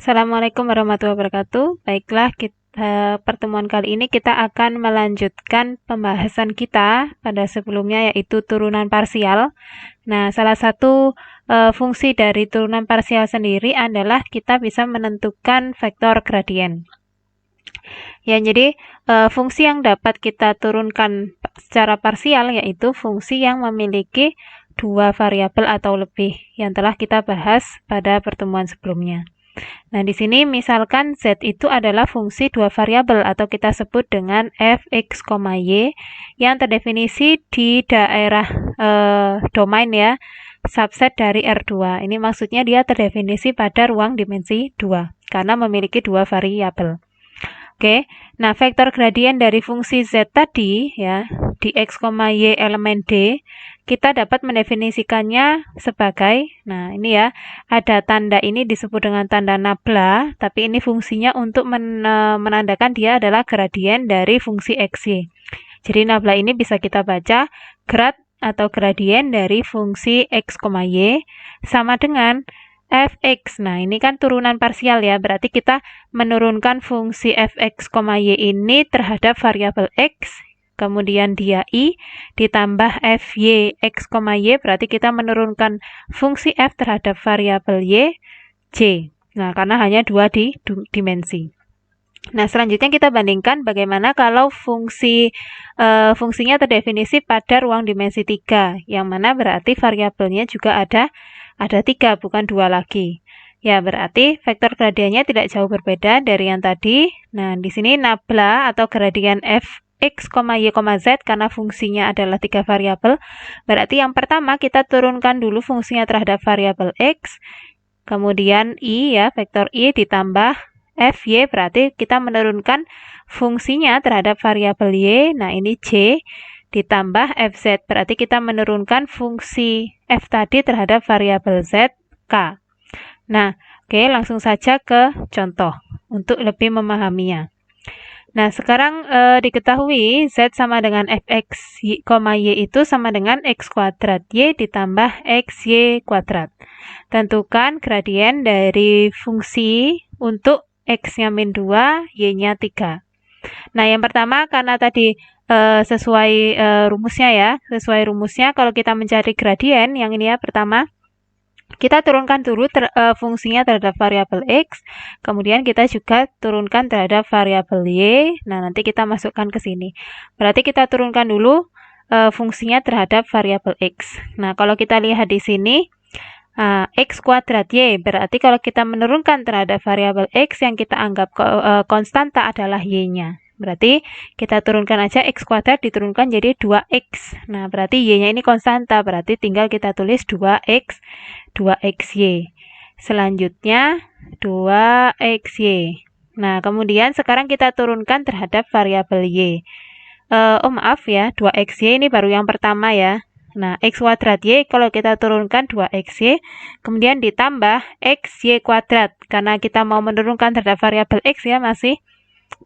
Assalamualaikum warahmatullahi wabarakatuh. Baiklah, pertemuan kali ini kita akan melanjutkan pembahasan kita pada sebelumnya, yaitu turunan parsial. Nah, salah satu fungsi dari turunan parsial sendiri adalah kita bisa menentukan vektor gradien. Ya, jadi fungsi yang dapat kita turunkan secara parsial yaitu fungsi yang memiliki dua variabel atau lebih yang telah kita bahas pada pertemuan sebelumnya. Nah, di sini misalkan Z itu adalah fungsi dua variabel atau kita sebut dengan fx, y yang terdefinisi di daerah domain ya, subset dari R2. Ini maksudnya dia terdefinisi pada ruang dimensi 2 karena memiliki dua variabel. Oke, nah vektor gradien dari fungsi Z tadi ya, di x, y elemen D, kita dapat mendefinisikannya sebagai, nah ini ya, ada tanda ini disebut dengan tanda nabla, tapi ini fungsinya untuk menandakan dia adalah gradien dari fungsi XY. Jadi nabla ini bisa kita baca grad atau gradien dari fungsi x, y sama dengan fx. Nah, ini kan turunan parsial ya, berarti kita menurunkan fungsi fx, y ini terhadap variabel x, kemudian dia i, ditambah fy, x, y, berarti kita menurunkan fungsi f terhadap variabel y, j. Nah, karena hanya dua dimensi. Nah, selanjutnya kita bandingkan bagaimana kalau fungsinya terdefinisi pada ruang dimensi 3, yang mana berarti variabelnya juga ada 3, bukan 2 lagi. Ya, berarti vektor gradiennya tidak jauh berbeda dari yang tadi. Nah, di sini nabla atau gradien fx, y, z karena fungsinya adalah 3 variabel. Berarti yang pertama kita turunkan dulu fungsinya terhadap variabel x. Kemudian i ya, vektor i ditambah fy, berarti kita menurunkan fungsinya terhadap variabel y. Nah, ini j ditambah fz, berarti kita menurunkan fungsi f tadi terhadap variabel z, k. Nah, oke, langsung saja ke contoh untuk lebih memahaminya. Nah, sekarang diketahui z sama dengan fx, y itu sama dengan x kuadrat y ditambah xy kuadrat. Tentukan gradien dari fungsi untuk x-nya min 2, y-nya 3. Nah, yang pertama karena tadi sesuai rumusnya ya, sesuai rumusnya kalau kita mencari gradien, yang ini ya pertama, kita turunkan dulu fungsinya terhadap variabel x, kemudian kita juga turunkan terhadap variabel y. Nah, nanti kita masukkan ke sini. Berarti kita turunkan dulu fungsinya terhadap variabel x. Nah, kalau kita lihat di sini, x kuadrat y, berarti kalau kita menurunkan terhadap variabel x yang kita anggap konstanta adalah y-nya. Berarti kita turunkan aja x kuadrat diturunkan jadi 2x. Nah, berarti y-nya ini konstanta, berarti tinggal kita tulis 2x, 2xy. Selanjutnya 2xy. Nah, kemudian sekarang kita turunkan terhadap variabel y. Maaf ya, 2xy ini baru yang pertama ya. Nah, x kuadrat y kalau kita turunkan 2xy, kemudian ditambah xy kuadrat. Karena kita mau menurunkan terhadap variabel x ya masih.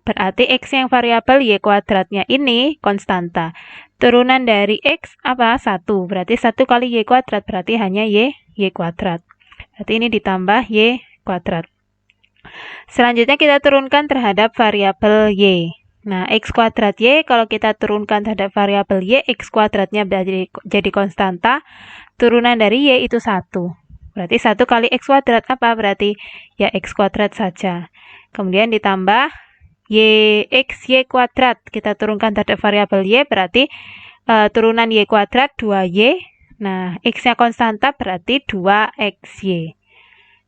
Berarti x yang variabel y kuadratnya ini konstanta. Turunan dari x apa? 1. Berarti 1 kali y kuadrat berarti hanya y kuadrat. Berarti ini ditambah y kuadrat. Selanjutnya kita turunkan terhadap variabel y. Nah, x kuadrat y kalau kita turunkan terhadap variabel y, x kuadratnya jadi konstanta. Turunan dari y itu 1. Berarti 1 kali x kuadrat apa? Berarti ya x kuadrat saja. Kemudian ditambah xy kuadrat. Kita turunkan terhadap variabel y, berarti turunan y kuadrat 2y. Nah, x-nya konstanta berarti 2xy.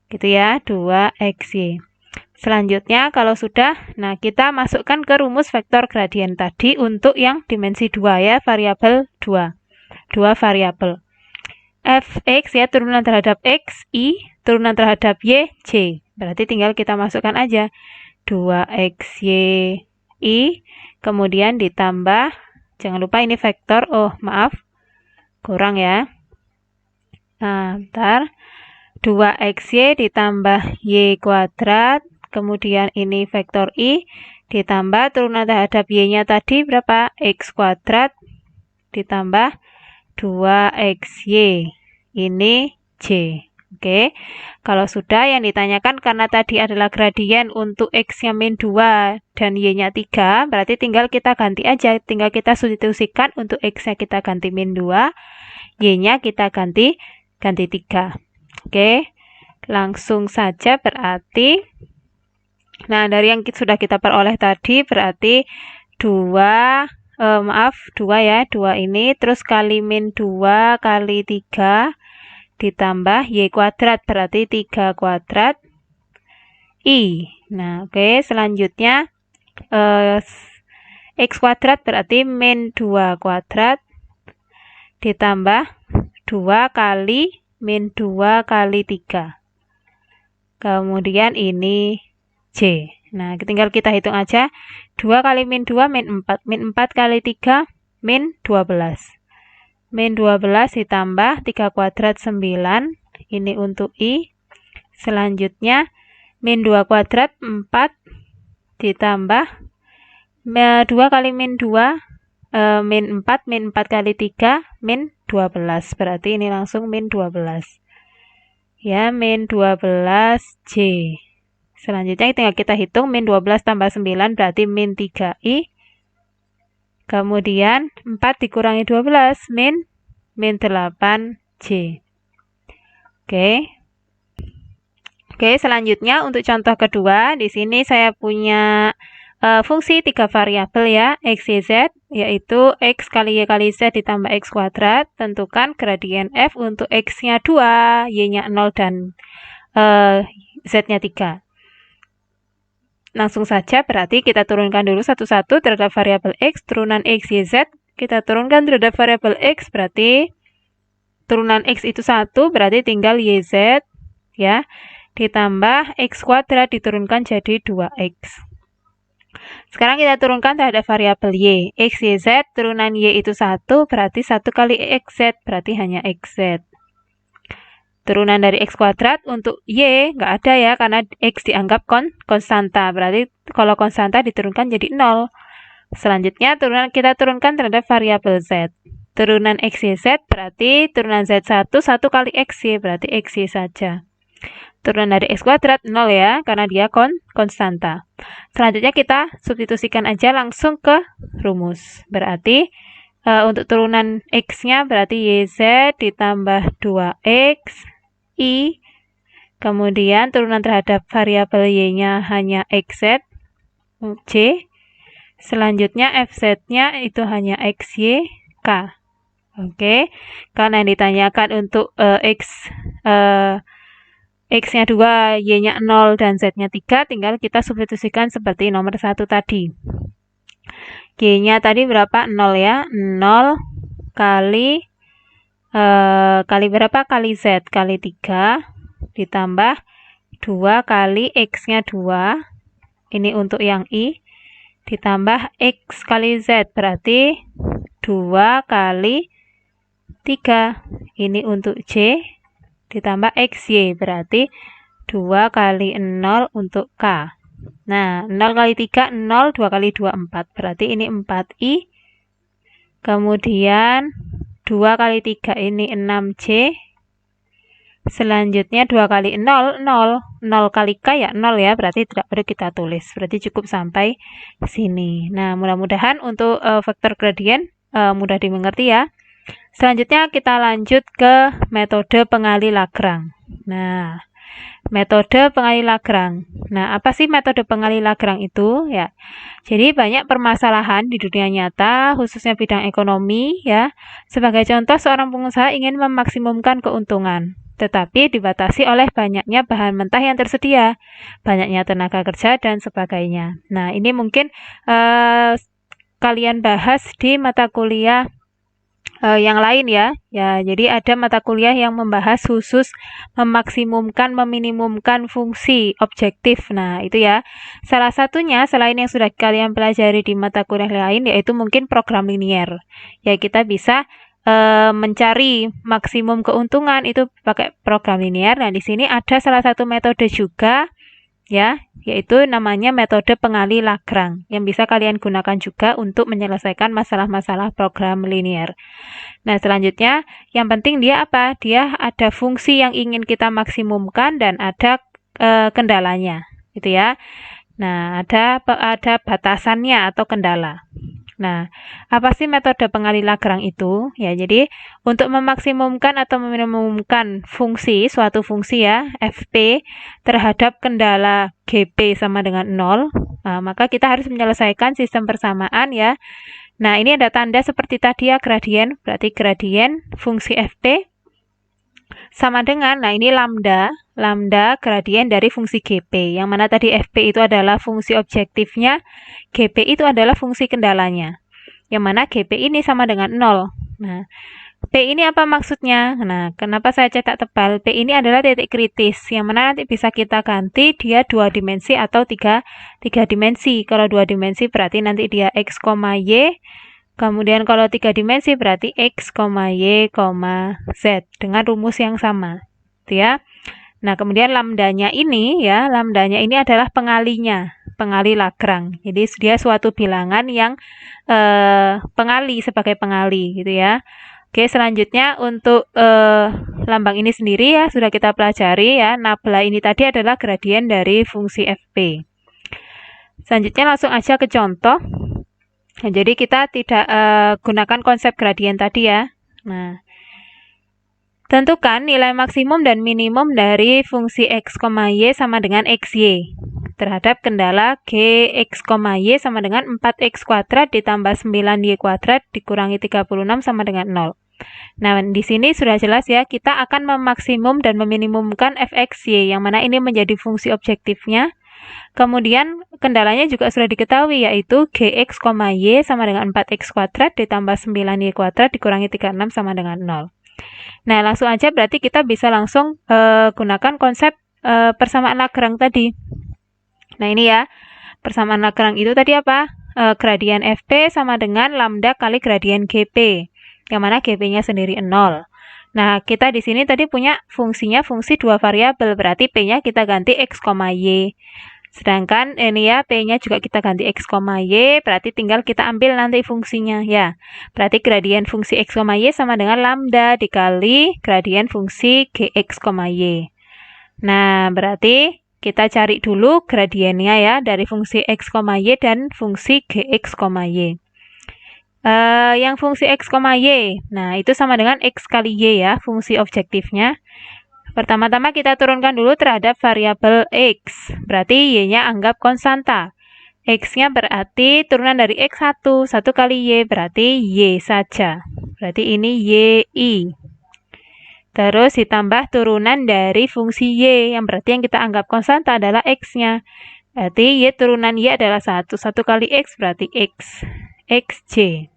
Gitu ya, 2xy. Selanjutnya kalau sudah, nah kita masukkan ke rumus vektor gradien tadi untuk yang dimensi 2 ya, variabel 2. 2 variabel. fx ya, turunan terhadap x, i, turunan terhadap y, j. Berarti tinggal kita masukkan aja 2xy, i, kemudian ditambah, jangan lupa ini vektor, maaf, kurang ya. Nah, bentar. 2xy ditambah y kuadrat, kemudian ini vektor i, ditambah turunan terhadap y-nya tadi berapa? X kuadrat, ditambah 2xy. Ini j. Oke, kalau sudah yang ditanyakan karena tadi adalah gradien untuk X-nya min 2 dan Y-nya 3, berarti tinggal kita ganti aja, tinggal kita substitusikan untuk X-nya kita ganti min 2, Y-nya kita ganti 3. Oke, langsung saja berarti, nah dari yang sudah kita peroleh tadi berarti 2 ya, 2 ini, terus kali min 2 kali 3, ditambah Y kuadrat, berarti 3 kuadrat I. Nah, oke, selanjutnya X kuadrat berarti min 2 kuadrat, ditambah 2 kali min 2 kali 3. Kemudian ini J. Nah, tinggal kita hitung aja. 2 kali min 2, min 4. Min 4 kali 3, min 12. Min 12 ditambah 3 kuadrat 9, ini untuk I. Selanjutnya, min 2 kuadrat 4, ditambah 2 kali min 2, min 4, min 4 kali 3, min 12. Berarti ini langsung min 12. Ya, min 12 J. Selanjutnya tinggal kita hitung, min 12 tambah 9 berarti min 3I. Kemudian 4 dikurangi 12, min 8J. Oke, selanjutnya untuk contoh kedua, di sini saya punya fungsi 3 variabel ya, X, Y, Z, yaitu X kali Y kali Z ditambah X kuadrat. Tentukan gradien F untuk X-nya 2, Y-nya 0, dan Z-nya 3. Langsung saja, berarti kita turunkan dulu satu-satu terhadap variabel X, turunan X, Y, Z. Kita turunkan terhadap variabel X, berarti turunan X itu 1, berarti tinggal Y, Z, ya. Ditambah X kuadrat diturunkan jadi 2X. Sekarang kita turunkan terhadap variabel Y. X, Y, Z, turunan Y itu 1, berarti 1 kali XZ, berarti hanya XZ. Turunan dari X kuadrat untuk Y nggak ada ya, karena X dianggap konstanta. Berarti kalau konstanta diturunkan jadi 0. Selanjutnya kita turunkan terhadap variabel Z. Turunan X, Y, Z berarti turunan Z1, 1 kali XY, berarti XY saja. Turunan dari X kuadrat 0 ya, karena dia konstanta. Selanjutnya kita substitusikan aja langsung ke rumus. Berarti untuk turunan X-nya berarti YZ ditambah 2X I, kemudian turunan terhadap variabel Y-nya hanya XZ, J. Selanjutnya FZ-nya itu hanya XY, K. Oke, karena yang ditanyakan untuk X-nya 2, Y-nya 0, dan Z-nya 3, tinggal kita substitusikan seperti nomor 1 tadi. Y-nya tadi berapa? 0 ya, 0 kali berapa? Kali Z kali 3 ditambah 2 kali X-nya 2, ini untuk yang I, ditambah X kali Z, berarti 2 kali 3, ini untuk J, ditambah XY, berarti 2 kali 0 untuk K. Nah, 0 kali 3, 0, 2 kali 2, 4, berarti ini 4I, kemudian 2 kali 3 ini 6J. Selanjutnya 2 kali 0, 0. 0 kali K ya 0 ya, berarti tidak perlu kita tulis. Berarti cukup sampai sini. Nah, mudah-mudahan untuk vektor gradien mudah dimengerti ya. Selanjutnya kita lanjut ke metode pengali Lagrange. Nah, metode pengali Lagrange. Nah, apa sih metode pengali Lagrange itu? Ya, jadi banyak permasalahan di dunia nyata, khususnya bidang ekonomi ya. Sebagai contoh, seorang pengusaha ingin memaksimumkan keuntungan, tetapi dibatasi oleh banyaknya bahan mentah yang tersedia, banyaknya tenaga kerja, dan sebagainya. Nah, ini mungkin kalian bahas di mata kuliah yang lain ya. Jadi ada mata kuliah yang membahas khusus memaksimumkan, meminimumkan fungsi objektif. Nah, itu ya. Salah satunya selain yang sudah kalian pelajari di mata kuliah lain, yaitu mungkin program linier. Ya, kita bisa mencari maksimum keuntungan itu pakai program linier. Nah, di sini ada salah satu metode juga, ya, yaitu namanya metode pengali Lagrange yang bisa kalian gunakan juga untuk menyelesaikan masalah-masalah program linear. Nah, selanjutnya yang penting dia apa? Dia ada fungsi yang ingin kita maksimumkan dan ada kendalanya, gitu ya. Nah, ada batasannya atau kendala. Nah, apa sih metode pengali Lagrange itu? Ya, jadi untuk memaksimumkan atau meminimumkan suatu fungsi ya, fp terhadap kendala gp sama dengan 0, maka kita harus menyelesaikan sistem persamaan ya. Nah, ini ada tanda seperti tadi ya, gradien, berarti gradien fungsi fp sama dengan, nah ini lambda gradien dari fungsi gp, yang mana tadi fp itu adalah fungsi objektifnya, gp itu adalah fungsi kendalanya, yang mana gp ini sama dengan 0. Nah, p ini apa maksudnya? Nah, kenapa saya cetak tebal? P ini adalah titik kritis, yang mana nanti bisa kita ganti dia 2 dimensi atau 3 dimensi. Kalau 2 dimensi berarti nanti dia x, y. Kemudian kalau 3 dimensi berarti x, y, z dengan rumus yang sama, gitu ya. Nah, kemudian lambdanya ini adalah pengalinya, pengali Lagrange. Jadi dia suatu bilangan yang sebagai pengali gitu ya. Oke, selanjutnya untuk lambang ini sendiri ya sudah kita pelajari ya. Nabla ini tadi adalah gradien dari fungsi fp. Selanjutnya langsung aja ke contoh. Nah, jadi kita tidak gunakan konsep gradien tadi ya. Nah, tentukan nilai maksimum dan minimum dari fungsi x, y sama dengan xy terhadap kendala gx, y sama dengan 4x kuadrat ditambah 9y kuadrat dikurangi 36 sama dengan 0. Nah, di sini sudah jelas ya, kita akan memaksimum dan meminimumkan fxy, yang mana ini menjadi fungsi objektifnya. Kemudian kendalanya juga sudah diketahui, yaitu gx, y sama dengan 4x kuadrat ditambah 9y kuadrat dikurangi 36 sama dengan 0. Nah, langsung aja berarti kita bisa langsung gunakan konsep persamaan Lagrange tadi. Nah, ini ya, persamaan Lagrange itu tadi apa? Gradien fp sama dengan lambda kali gradien gp, yang mana gp-nya sendiri 0. Nah, kita di sini tadi punya fungsinya fungsi 2 variabel, berarti p-nya kita ganti x, y. Sedangkan ini ya, p-nya juga kita ganti x, y, berarti tinggal kita ambil nanti fungsinya ya. Berarti gradien fungsi x, y sama dengan lambda dikali gradien fungsi gx, y. Nah, berarti kita cari dulu gradiennya ya dari fungsi x, y dan fungsi gx, y. Yang fungsi x, y, nah itu sama dengan x kali y ya, fungsi objektifnya. Pertama-tama kita turunkan dulu terhadap variabel x, berarti y-nya anggap konstanta. X-nya berarti turunan dari x1, 1 kali y berarti y saja. Berarti ini y-i. Terus ditambah turunan dari fungsi y, yang berarti yang kita anggap konstanta adalah x-nya. Berarti y turunan y adalah 1, 1 kali x berarti x, xj.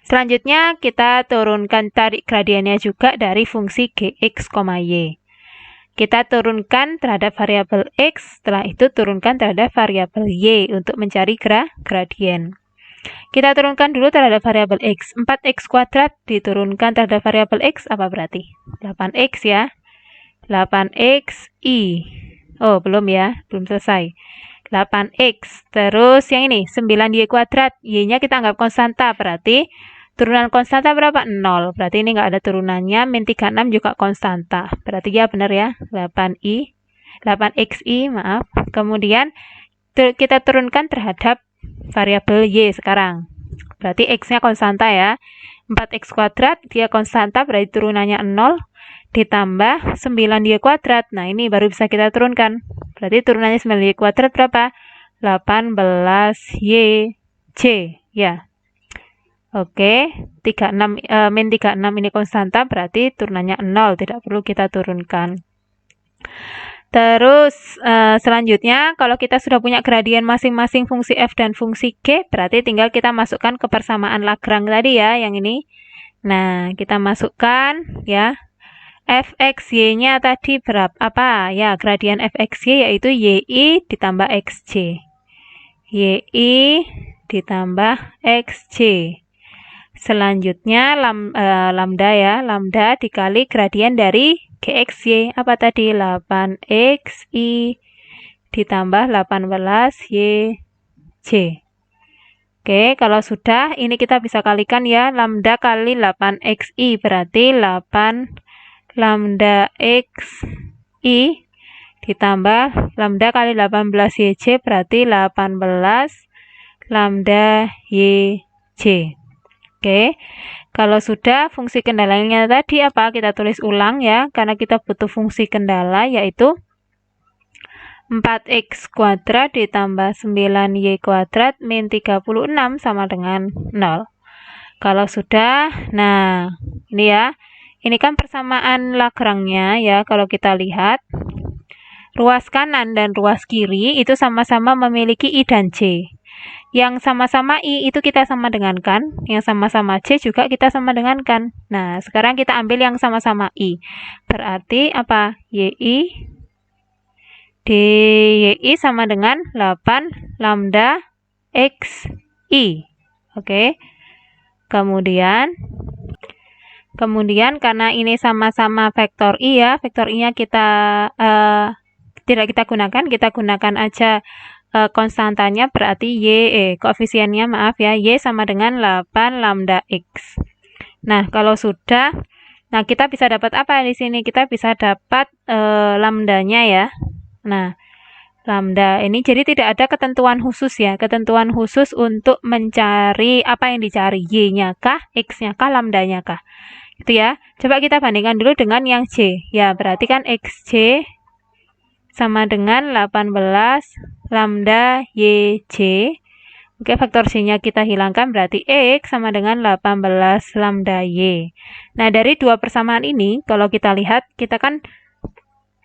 Selanjutnya kita turunkan tarik gradiennya juga dari fungsi gx, y. Kita turunkan terhadap variabel x, setelah itu turunkan terhadap variabel y untuk mencari gradien. Kita turunkan dulu terhadap variabel x. 4x kuadrat diturunkan terhadap variabel x apa berarti? 8x ya. 8x i. Oh, belum ya, belum selesai. 8x. Terus yang ini 9y kuadrat. Y-nya kita anggap konstanta, berarti turunan konstanta berapa? 0. Berarti ini nggak ada turunannya. Min 36 juga konstanta. Berarti ya benar ya. 8xi, maaf. Kemudian kita turunkan terhadap variabel y sekarang. Berarti x-nya konstanta ya. 4x kuadrat, dia konstanta, berarti turunannya 0. Ditambah 9y kuadrat. Nah, ini baru bisa kita turunkan. Berarti turunannya 9y kuadrat berapa? 18yj. Ya. Oke, min 36 ini konstanta, berarti turunannya 0, tidak perlu kita turunkan. Terus selanjutnya, kalau kita sudah punya gradien masing-masing fungsi f dan fungsi g, berarti tinggal kita masukkan ke persamaan Lagrange tadi ya, yang ini. Nah, kita masukkan ya, fxy-nya tadi berapa? Apa? Ya, gradien fxy yaitu yi ditambah xj. yi ditambah xj. Selanjutnya lambda ya, lambda dikali gradien dari gxy, apa tadi? 8xi ditambah 18YJ. Oke, kalau sudah, ini kita bisa kalikan ya, lambda kali 8xi, berarti 8 lambda xi ditambah lambda kali 18yj, berarti 18 lambda yj. Oke, kalau sudah, fungsi kendalanya tadi apa? Kita tulis ulang ya, karena kita butuh fungsi kendala, yaitu 4x kuadrat ditambah 9y kuadrat min 36 sama dengan 0. Kalau sudah, nah ini ya, ini kan persamaan Lagrange-nya ya, kalau kita lihat, ruas kanan dan ruas kiri itu sama-sama memiliki I dan J. Yang sama-sama I itu kita sama dengankan, yang sama-sama J juga kita sama dengankan. Nah, sekarang kita ambil yang sama-sama I. Berarti apa? YI DYI sama dengan 8 lambda XI. Oke. Kemudian karena ini sama-sama vektor I ya, vektor I-nya kita tidak kita gunakan aja konstantanya, berarti koefisiennya maaf ya, Y sama dengan 8 lambda X. Nah, kalau sudah, nah kita bisa dapat apa di sini? Kita bisa dapat lambdanya ya. Nah, lambda ini jadi tidak ada ketentuan khusus ya, ketentuan khusus untuk mencari apa yang dicari, Y-nya kah, X-nya kah, lambdanya kah. Gitu ya. Coba kita bandingkan dulu dengan yang J. Ya, berarti kan XJ sama dengan 18 lambda YJ. Oke, faktor C-nya kita hilangkan, berarti X sama dengan 18 lambda Y. Nah, dari dua persamaan ini, kalau kita lihat, kita kan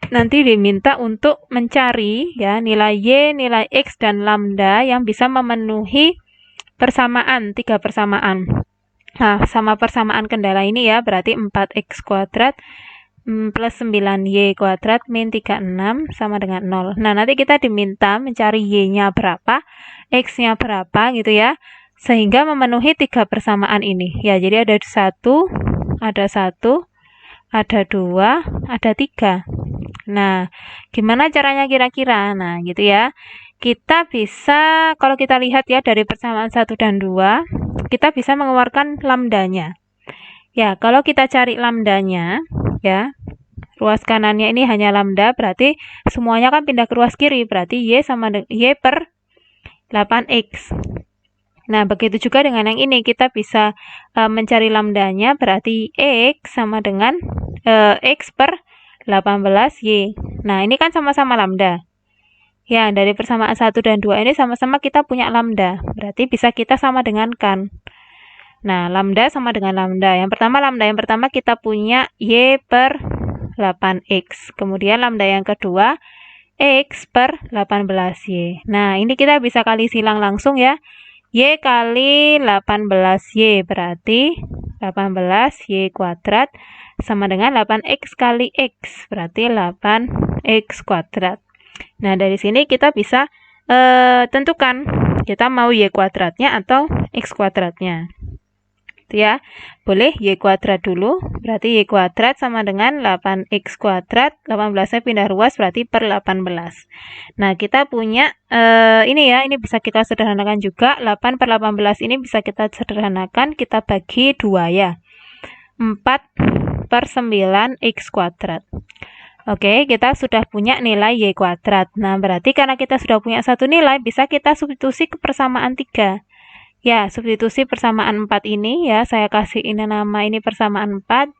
nanti diminta untuk mencari ya nilai Y, nilai X, dan lambda yang bisa memenuhi persamaan, 3 persamaan. Nah, sama persamaan kendala ini ya, berarti 4x kuadrat plus 9y kuadrat min 36 sama dengan 0. Nah, nanti kita diminta mencari Y-nya berapa, X-nya berapa gitu ya, sehingga memenuhi 3 persamaan ini. Ya, jadi ada 1, ada 1, ada 2, ada 3. Nah, gimana caranya kira-kira? Nah, gitu ya. Kita bisa, kalau kita lihat ya dari persamaan 1 dan 2, kita bisa mengeluarkan lambdanya. Ya, kalau kita cari lambdanya, ya, ruas kanannya ini hanya lambda, berarti semuanya kan pindah ke ruas kiri, berarti Y sama Y per 8X. Nah, begitu juga dengan yang ini, kita bisa mencari lambdanya, berarti X sama dengan X per 18Y. Nah, ini kan sama-sama lambda. Ya, dari persamaan 1 dan 2 ini sama-sama kita punya lambda. Berarti bisa kita sama dengankan. Nah, lambda sama dengan lambda. Yang pertama kita punya Y per 8X. Kemudian lambda yang kedua, X per 18Y. Nah, ini kita bisa kali silang langsung ya. Y kali 18Y berarti 18Y kuadrat sama dengan 8X kali X, berarti 8X kuadrat. Nah, dari sini kita bisa tentukan kita mau Y kuadratnya atau X kuadratnya. Itu ya. Boleh Y kuadrat dulu, berarti Y kuadrat sama dengan 8X kuadrat, 18-nya pindah ruas berarti per 18. Nah, kita punya ini ya, ini bisa kita sederhanakan juga, 8 per 18 ini bisa kita sederhanakan, kita bagi 2 ya. 4 per 9X kuadrat. Oke, kita sudah punya nilai Y kuadrat. Nah, berarti karena kita sudah punya satu nilai, bisa kita substitusi ke persamaan 3. Ya, substitusi persamaan 4 ini ya, saya kasih ini nama ini persamaan 4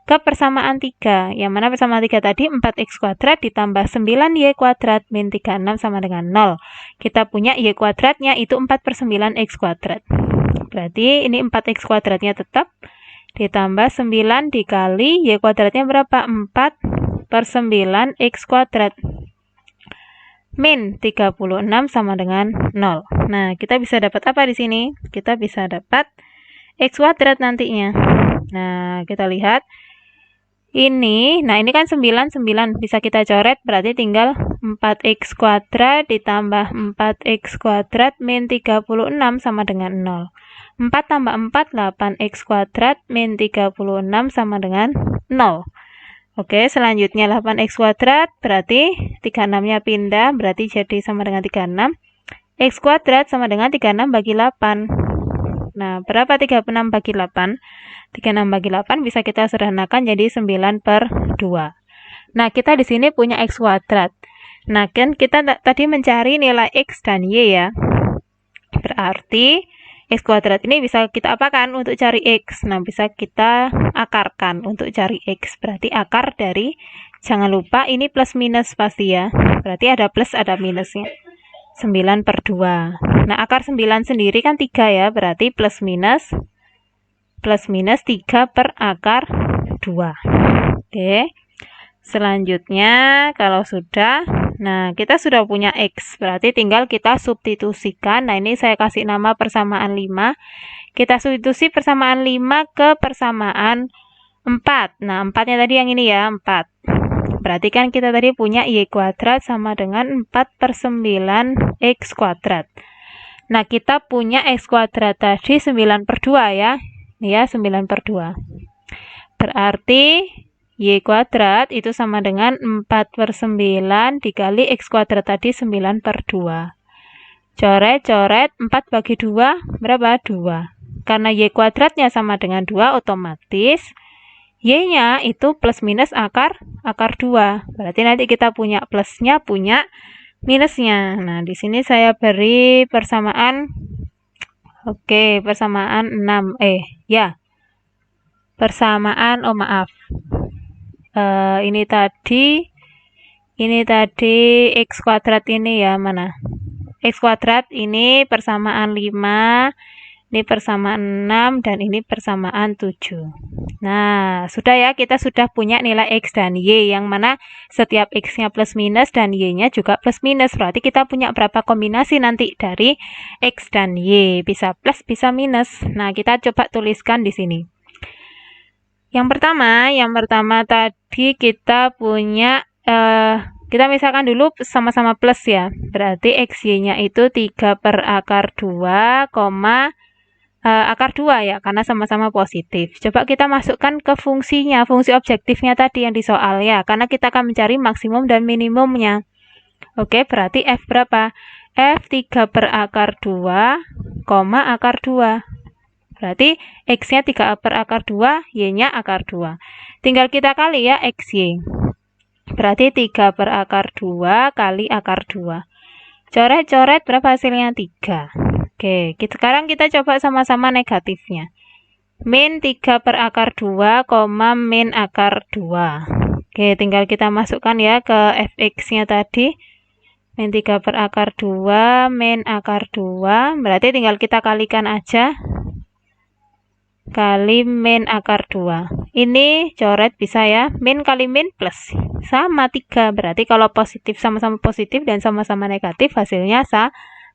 ke persamaan 3. Yang mana persamaan 3 tadi 4X kuadrat ditambah 9Y kuadrat min 36 sama dengan 0. Kita punya Y kuadratnya itu 4 per 9X kuadrat. Berarti ini 4X kuadratnya tetap ditambah 9 dikali Y kuadratnya berapa? 4 per 9X kuadrat min 36 sama dengan 0. Nah, kita bisa dapat apa di sini? Kita bisa dapat X kuadrat nantinya. Nah, kita lihat ini, nah ini kan 9 bisa kita coret, berarti tinggal 4X kuadrat ditambah 4X kuadrat min 36 sama dengan 0. 4 tambah 4, 8X kuadrat min 36 sama dengan 0. Oke, selanjutnya 8x kuadrat, berarti 36-nya pindah, berarti jadi sama dengan 36. X kuadrat sama dengan 36 bagi 8. Nah, berapa 36 bagi 8? 36 bagi 8 bisa kita sederhanakan jadi 9 per 2. Nah, kita di sini punya x kuadrat. Nah, kan kita tadi mencari nilai x dan y ya. Berarti x kuadrat ini bisa kita apakan untuk cari x? Nah, bisa kita akarkan untuk cari x. Berarti akar dari, jangan lupa ini plus minus pasti ya. Berarti ada plus ada minusnya. 9 per 2. Nah, akar 9 sendiri kan 3 ya. Berarti plus minus 3 per akar 2. Oke. Selanjutnya, kalau sudah, nah kita sudah punya X, berarti tinggal kita substitusikan. Nah, ini saya kasih nama persamaan 5. Kita substitusi persamaan 5 ke persamaan 4. Nah, 4-nya tadi yang ini ya, 4. Berarti kan kita tadi punya Y kuadrat sama dengan 4 per 9 X kuadrat. Nah, kita punya X kuadrat tadi 9 per 2 ya. Ini ya, 9 per 2. Berarti Y kuadrat itu sama dengan 4 per 9 dikali X kuadrat tadi 9 per 2. Coret-coret 4 bagi 2 berapa? 2. Karena Y kuadratnya sama dengan 2 otomatis Y-nya itu plus minus akar 2. Berarti nanti kita punya plusnya, punya minusnya. Nah, di sini saya beri persamaan. Oke, persamaan 6. Persamaan, maaf. Ini tadi X kuadrat ini ya, mana? X kuadrat ini persamaan 5, ini persamaan 6, dan ini persamaan 7. Nah, sudah ya, kita sudah punya nilai X dan Y, yang mana setiap X-nya plus minus dan Y-nya juga plus minus. Berarti kita punya berapa kombinasi nanti dari X dan Y, bisa plus, bisa minus. Nah, kita coba tuliskan di sini. Yang pertama tadi kita punya, kita misalkan dulu sama-sama plus ya. Berarti XY-nya itu 3 per akar 2, akar 2 ya, karena sama-sama positif. Coba kita masukkan ke fungsinya, fungsi objektifnya tadi yang di soal ya, karena kita akan mencari maksimum dan minimumnya. Oke, berarti F berapa? F 3 per akar 2, akar 2. Berarti X-nya 3 per akar 2, Y-nya akar 2. Tinggal kita kali ya XY. Berarti 3 per akar 2 kali akar 2. Coret-coret berapa hasilnya? 3. Oke, sekarang kita coba sama-sama negatifnya. Min 3 per akar 2, min akar 2. Oke, tinggal kita masukkan ya ke fx-nya tadi. Min 3 per akar 2, min akar 2. Berarti tinggal kita kalikan aja. Kali min akar 2. Ini coret bisa ya. Min kali min plus. Sama 3. Berarti kalau positif sama-sama positif dan sama-sama negatif hasilnya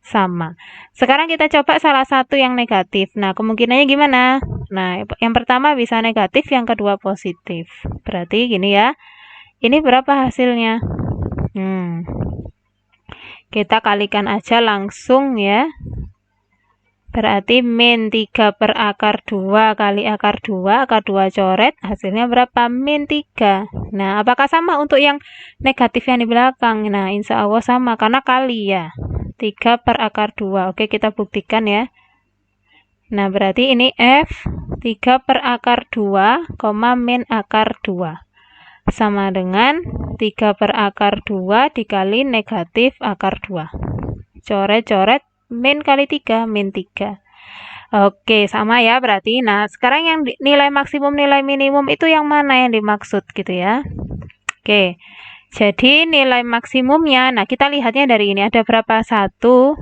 sama. Sekarang kita coba salah satu yang negatif. Nah, kemungkinannya gimana? Nah, yang pertama bisa negatif, yang kedua positif. Berarti gini ya. Ini berapa hasilnya? Kita kalikan aja langsung ya. Berarti min 3 per akar 2 kali akar 2 coret, hasilnya berapa? Min 3. Nah, apakah sama untuk yang negatif yang di belakang? Nah, insya Allah sama, karena kali ya. 3 per akar 2. Oke, kita buktikan ya. Nah, berarti ini F 3 per akar 2, min akar 2. Sama dengan 3 per akar 2 dikali negatif akar 2. Coret-coret. Min kali 3, min 3. Oke, sama ya berarti. Nah, sekarang yang nilai maksimum, nilai minimum itu yang mana yang dimaksud gitu ya. Oke, jadi nilai maksimumnya, nah kita lihatnya dari ini. Ada berapa? 1,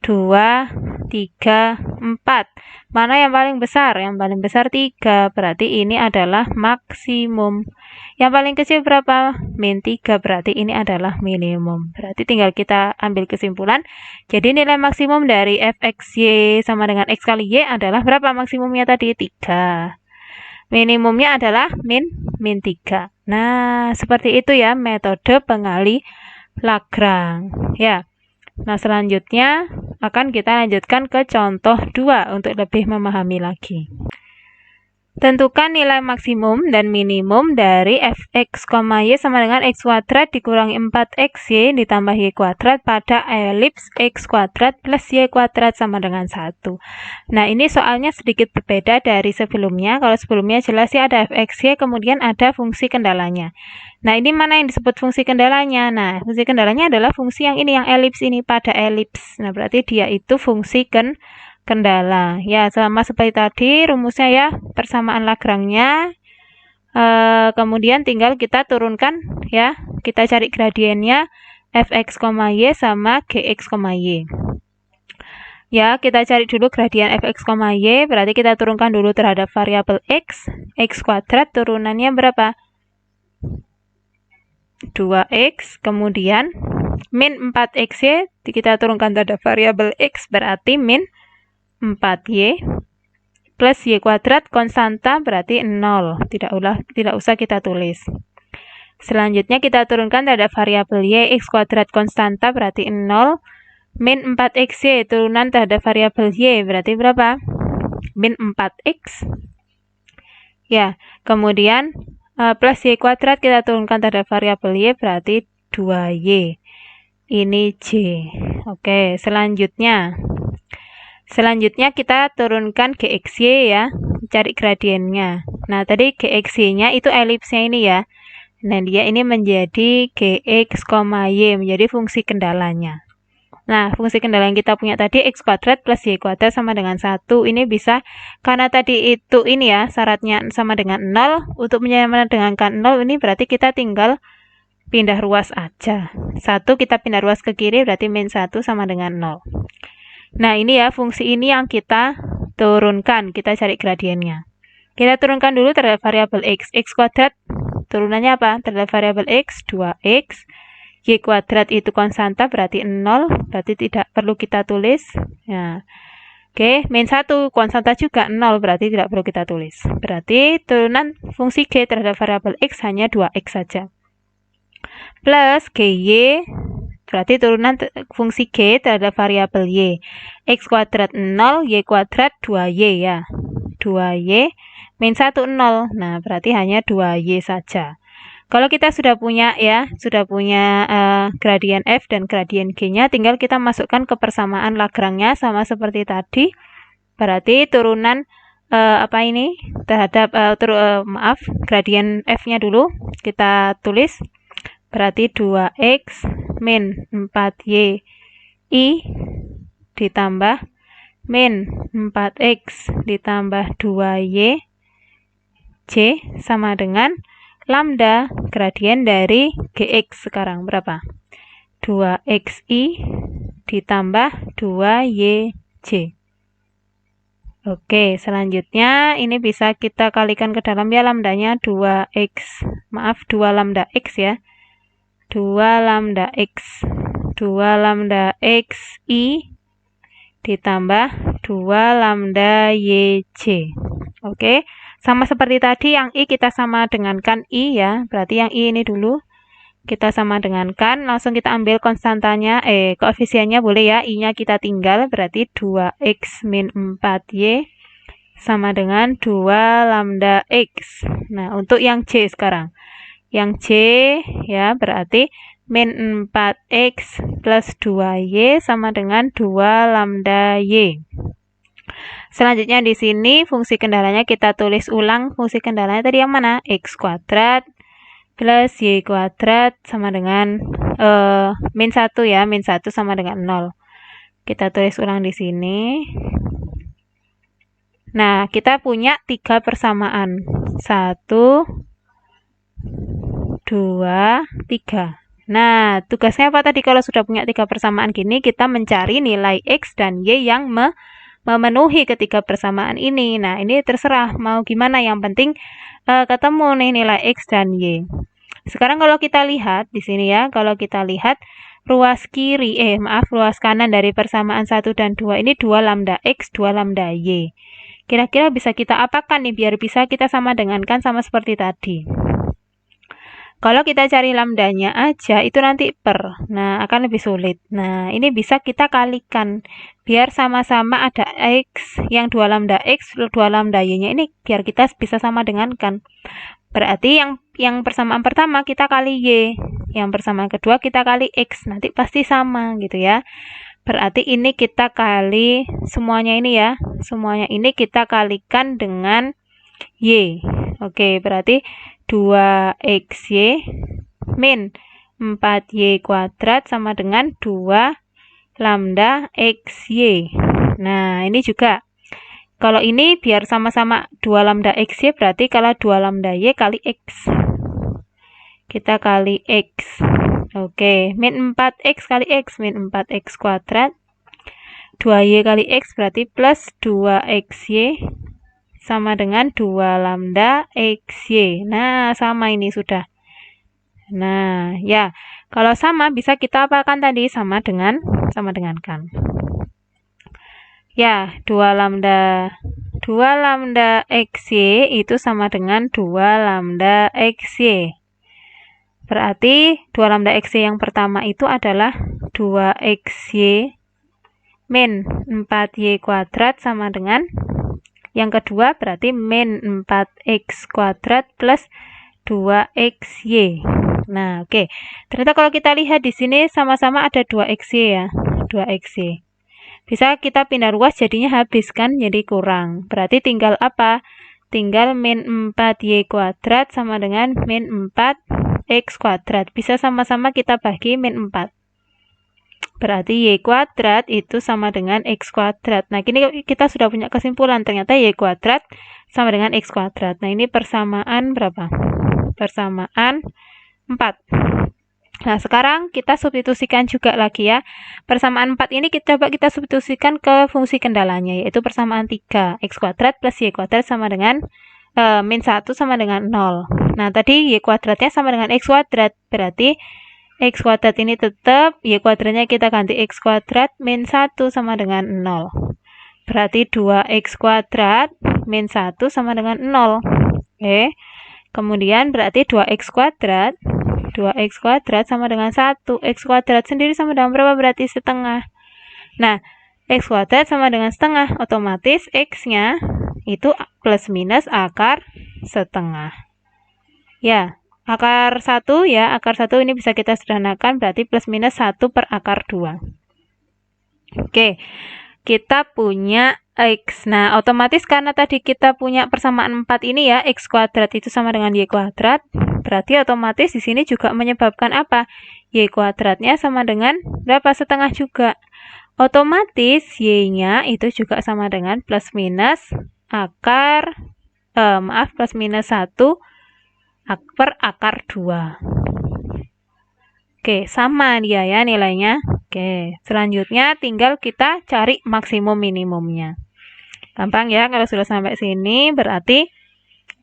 2, 3, 4. Mana yang paling besar? Yang paling besar 3. Berarti ini adalah maksimum. Yang paling kecil berapa? Min 3. Berarti ini adalah minimum. Berarti tinggal kita ambil kesimpulan. Jadi nilai maksimum dari fxy sama dengan x kali y adalah berapa maksimumnya tadi? 3. Minimumnya adalah min 3. Nah, seperti itu ya metode pengali Lagrange. Ya. Nah, selanjutnya akan kita lanjutkan ke contoh 2 untuk lebih memahami lagi. Tentukan nilai maksimum dan minimum dari fx, y sama dengan x kuadrat dikurangi 4xy ditambah y kuadrat pada elips x kuadrat plus y kuadrat sama dengan 1. Nah, ini soalnya sedikit berbeda dari sebelumnya. Kalau sebelumnya jelas ya ada fxy, kemudian ada fungsi kendalanya. Nah, ini mana yang disebut fungsi kendalanya? Nah, fungsi kendalanya adalah fungsi yang ini, yang elips ini, pada elips. Nah, berarti dia itu fungsi kendala. Ya, sama seperti tadi rumusnya ya, persamaan Lagrange-nya. Kemudian tinggal kita turunkan ya, kita cari gradiennya fx, y sama gx, y. Ya, kita cari dulu gradien fx, y, berarti kita turunkan dulu terhadap variabel x kuadrat turunannya berapa? 2x, kemudian min 4xy kita turunkan terhadap variabel x berarti min 4y plus y kuadrat konstanta berarti 0. Tidak usah kita tulis. Selanjutnya kita turunkan terhadap variabel y, x kuadrat konstanta berarti 0. Min 4xy turunan terhadap variabel y berarti berapa? Min 4x. Ya, kemudian plus y kuadrat kita turunkan terhadap variabel y berarti 2y. Ini j. Oke, selanjutnya kita turunkan gxy ya, cari gradiennya. Nah, tadi gxy-nya itu elipsnya ini ya. Nah, dia ini menjadi gx, y, menjadi fungsi kendalanya. Nah, fungsi kendala yang kita punya tadi x kuadrat plus y kuadrat sama dengan 1. Ini bisa, karena tadi itu ini ya, syaratnya sama dengan 0. Untuk menyamakan 0 ini berarti kita tinggal pindah ruas aja. 1 kita pindah ruas ke kiri berarti min 1 sama dengan 0. Nah, ini ya fungsi ini yang kita turunkan, kita cari gradiennya. Kita turunkan dulu terhadap variabel x kuadrat, turunannya apa? Terhadap variabel x, 2x, y kuadrat itu konstanta berarti 0, berarti tidak perlu kita tulis. Nah, oke, min 1, konstanta juga 0, berarti tidak perlu kita tulis. Berarti turunan fungsi g terhadap variabel x hanya 2x saja. Plus gy, berarti turunan fungsi g terhadap variabel y. X kuadrat 0, y kuadrat 2y ya. 2y, min 1, 0. Nah, berarti hanya 2y saja. Kalau kita sudah punya ya, gradien f dan gradien g-nya, tinggal kita masukkan ke persamaan Lagrange-nya sama seperti tadi. Berarti turunan terhadap gradien f-nya dulu kita tulis. Berarti 2x min 4y i ditambah min 4x ditambah 2y j sama dengan lambda gradien dari gx sekarang berapa? 2xi ditambah 2yj. Oke, selanjutnya ini bisa kita kalikan ke dalam ya, lambdanya 2 lambda x ya. 2 lambda x i ditambah 2 lambda yj. Oke, sama seperti tadi yang i kita sama dengankan i ya, berarti yang i ini dulu kita sama dengankan, langsung kita ambil konstantanya, koefisiennya boleh ya, i-nya kita tinggal, berarti 2x min 4y sama dengan 2 lambda x. Nah, untuk yang j sekarang. Yang j ya berarti min 4x plus 2y sama dengan 2 lambda y. Selanjutnya di sini fungsi kendalanya kita tulis ulang. Fungsi kendalanya tadi yang mana? X kuadrat plus y kuadrat sama dengan min 1 ya, min 1 sama dengan 0. Kita tulis ulang di sini. Nah, kita punya 3 persamaan. 1, 2, 3. Nah, tugasnya apa tadi kalau sudah punya 3 persamaan gini? Kita mencari nilai x dan y yang memenuhi ketiga persamaan ini. Nah, ini terserah mau gimana, yang penting ketemu nih nilai x dan y. Sekarang kalau kita lihat di sini ya, kalau kita lihat ruas kanan dari persamaan 1 dan 2 ini 2 lambda x, 2 lambda y. Kira-kira bisa kita apakan nih biar bisa kita sama dengankan sama seperti tadi? Kalau kita cari lambdanya aja itu nanti per. Nah, akan lebih sulit. Nah, ini bisa kita kalikan biar sama-sama ada X, yang 2 lambda X, 2 lambda Y-nya ini biar kita bisa sama dengan kan. Berarti yang persamaan pertama kita kali Y, yang persamaan kedua kita kali X. Nanti pasti sama gitu ya. Berarti ini kita kali semuanya ini ya. Semuanya ini kita kalikan dengan Y. Oke, berarti 2XY min 4Y kuadrat sama dengan 2 lambda XY. Nah, ini juga. Kalau ini biar sama-sama 2 lambda XY berarti kalau 2 lambda Y kali X. Kita kali X. Oke, min 4X kali X, min 4X kuadrat. 2Y kali X berarti plus 2XY sama dengan 2 lambda XY. Nah, sama ini sudah. Nah, ya. Kalau sama bisa kita apakan tadi? Sama dengan kan. Ya, 2 lambda XY itu sama dengan 2 lambda XY. Berarti 2 lambda XY yang pertama itu adalah 2XY min 4Y kuadrat sama dengan yang kedua berarti min 4X kuadrat plus 2XY. Nah, oke. Ternyata kalau kita lihat di sini sama-sama ada 2XY ya. 2XY. Bisa kita pindah ruas jadinya habis kan, jadi kurang. Berarti tinggal apa? Tinggal min 4Y kuadrat sama dengan min 4X kuadrat. Bisa sama-sama kita bagi min 4. Berarti Y kuadrat itu sama dengan X kuadrat. Nah, ini kita sudah punya kesimpulan. Ternyata Y kuadrat sama dengan X kuadrat. Nah, ini persamaan berapa? Persamaan 4. Nah, sekarang kita substitusikan juga lagi ya. Persamaan 4 ini coba kita substitusikan ke fungsi kendalanya, yaitu persamaan 3. X kuadrat plus Y kuadrat sama dengan min 1 sama dengan 0. Nah, tadi Y kuadratnya sama dengan X kuadrat. Berarti X kuadrat ini tetap, Y kuadratnya kita ganti X kuadrat min 1 sama dengan 0. Berarti 2X kuadrat min 1 sama dengan 0. Oke. Kemudian berarti 2X kuadrat sama dengan 1. X kuadrat sendiri sama dengan berapa? Berarti setengah. Nah, X kuadrat sama dengan setengah. Otomatis X-nya itu plus minus akar setengah. Ya. Akar 1 ya, akar 1 ini bisa kita sederhanakan berarti plus minus 1 per akar 2. Oke, kita punya X. Nah, otomatis karena tadi kita punya persamaan 4 ini ya, X kuadrat itu sama dengan Y kuadrat, berarti otomatis di sini juga menyebabkan apa? Y kuadratnya sama dengan berapa? Setengah juga. Otomatis Y-nya itu juga sama dengan plus minus akar, plus minus 1 per akar 2. Oke, sama dia ya nilainya. Oke, selanjutnya tinggal kita cari maksimum minimumnya. Gampang ya kalau sudah sampai sini, berarti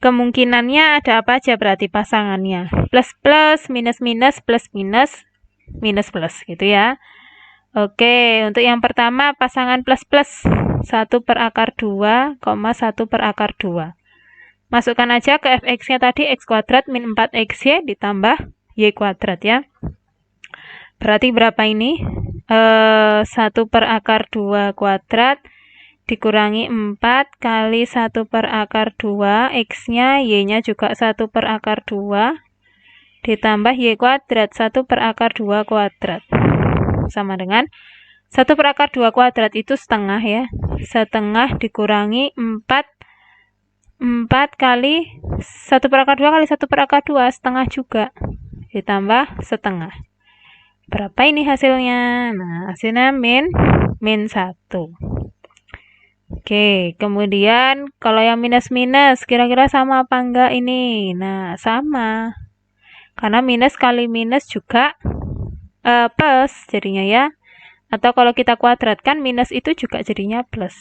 kemungkinannya ada apa aja berarti pasangannya. Plus plus, minus minus, plus minus, minus plus gitu ya. Oke, untuk yang pertama pasangan plus plus 1 per akar 2, 1 per akar 2. Masukkan aja ke fx-nya tadi x kuadrat min 4xy ditambah y kuadrat ya. Berarti berapa ini? 1 per akar 2 kuadrat dikurangi 4 kali 1 per akar 2, x-nya, y-nya juga 1 per akar 2 ditambah y kuadrat 1 per akar 2 kuadrat. Sama dengan 1 per akar 2 kuadrat itu setengah ya. Setengah dikurangi 4 kali 1 per akar 2 kali 1 per akar 2, setengah juga. Ditambah setengah. Berapa ini hasilnya? Nah, hasilnya min 1. Oke, kemudian kalau yang minus-minus, kira-kira sama apa enggak ini? Nah, sama. Karena minus kali minus juga plus jadinya ya. Atau kalau kita kuadratkan, minus itu juga jadinya plus.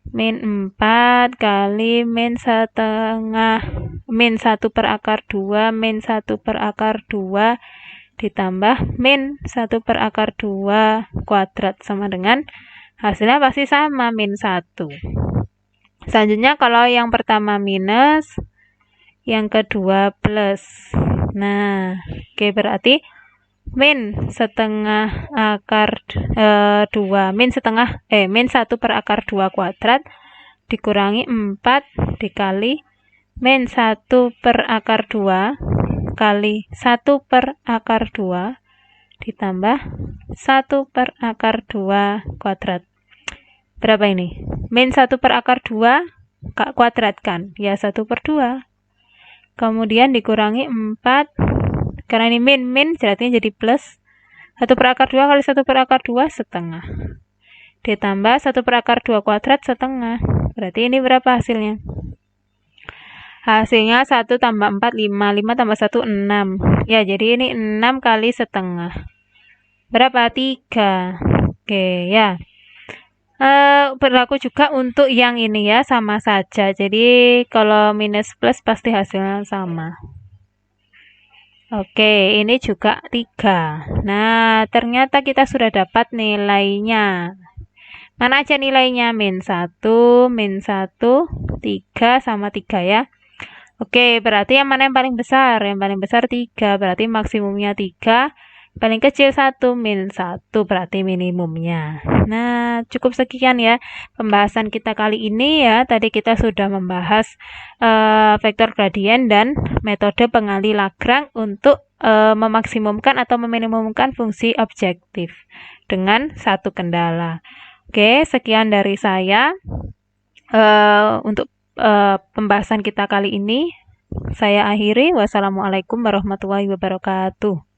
Min 4 kali min setengah, min 1 per akar 2, min 1 per akar 2, ditambah min 1 per akar 2 kuadrat sama dengan hasilnya pasti sama, min 1. Selanjutnya kalau yang pertama minus, yang kedua plus. Nah, oke, berarti min setengah akar 2, min 1 per akar 2 kuadrat dikurangi 4 dikali min 1 per akar 2 kali 1 per akar 2 ditambah 1 per akar 2 kuadrat. Berapa ini? Min 1 per akar 2 kuadratkan, ya 1 per 2. Kemudian dikurangi 4, karena ini min berarti jadi plus. 1 per akar 2 kali 1 per akar 2 setengah. Ditambah 1 per akar 2 kuadrat setengah. Berarti ini berapa hasilnya? Hasilnya 1 tambah 4, 5. 5 tambah 1, 6. Ya, jadi ini 6 kali setengah. Berapa? 3. Oke, ya. Berlaku juga untuk yang ini ya, sama saja. Jadi, kalau minus plus pasti hasilnya sama. Oke, ini juga 3. Nah, ternyata kita sudah dapat nilainya. Mana aja nilainya? Min 1, min 1, 3 sama 3 ya. Oke, berarti yang mana yang paling besar? Yang paling besar 3, berarti maksimumnya 3. Paling kecil 1, min 1, berarti minimumnya. Nah, cukup sekian ya pembahasan kita kali ini ya. Tadi kita sudah membahas vektor gradien dan metode pengali Lagrange untuk memaksimumkan atau meminimumkan fungsi objektif dengan satu kendala. Oke, sekian dari saya untuk pembahasan kita kali ini. Saya akhiri. Wassalamualaikum warahmatullahi wabarakatuh.